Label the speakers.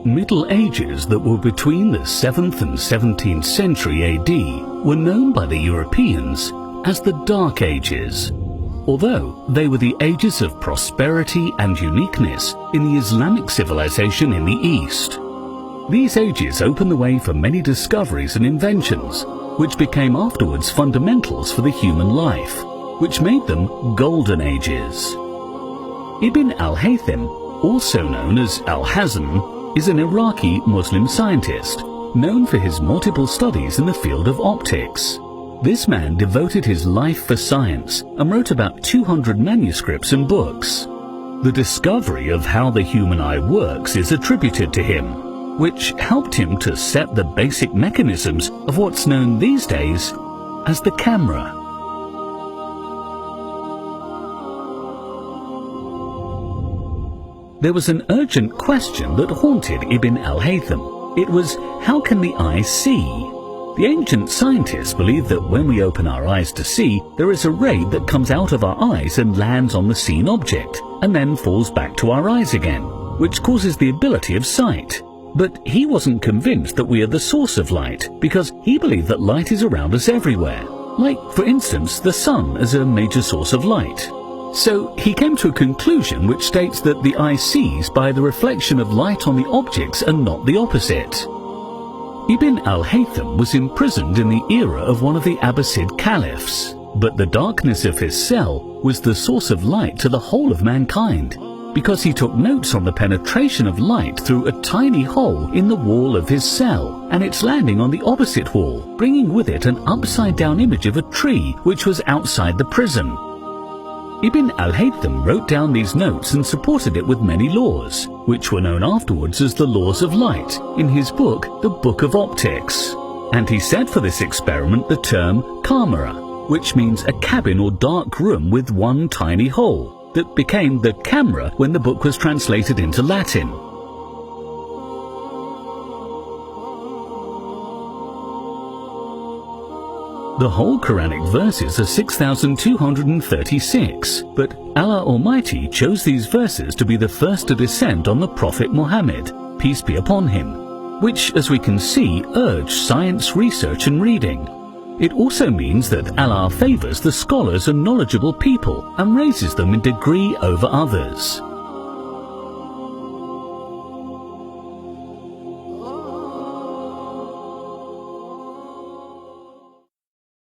Speaker 1: Middle Ages that were between the 7th and 17th century AD were known by the Europeans as the Dark Ages, although they were the ages of prosperity and uniqueness in the Islamic civilization in the East. These ages opened the way for many discoveries and inventions, which became afterwards fundamentals for the human life, which made them Golden Ages. Ibn al-Haytham, also known as al-Hazm, is an Iraqi Muslim scientist known for his multiple studies in the field of optics. This man devoted his life for science and wrote about 200 manuscripts and books. The discovery of how the human eye works is attributed to him, which helped him to set the basic mechanisms of what's known these days as the camera. There was an urgent question that haunted Ibn al-Haytham. It was, how can the eye see? The ancient scientists believed that when we open our eyes to see, there is a ray that comes out of our eyes and lands on the seen object, and then falls back to our eyes again, which causes the ability of sight. But he wasn't convinced that we are the source of light, because he believed that light is around us everywhere, like, for instance, the sun as a major source of light. So he came to a conclusion which states that the eye sees by the reflection of light on the objects and not the opposite. Ibn al-Haytham was imprisoned in the era of one of the Abbasid caliphs, but the darkness of his cell was the source of light to the whole of mankind, because he took notes on the penetration of light through a tiny hole in the wall of his cell and its landing on the opposite wall, bringing with it an upside-down image of a tree which was outside the prison. Ibn al-Haytham wrote down these notes and supported it with many laws, which were known afterwards as the Laws of Light, in his book, The Book of Optics. And he said for this experiment the term camera, which means a cabin or dark room with one tiny hole, that became the camera when the book was translated into Latin. The whole Quranic verses are 6,236, but Allah Almighty chose these verses to be the first to descend on the Prophet Muhammad, peace be upon him, which, as we can see, urge science, research and reading. It also means that Allah favors the scholars and knowledgeable people and raises them in degree over others.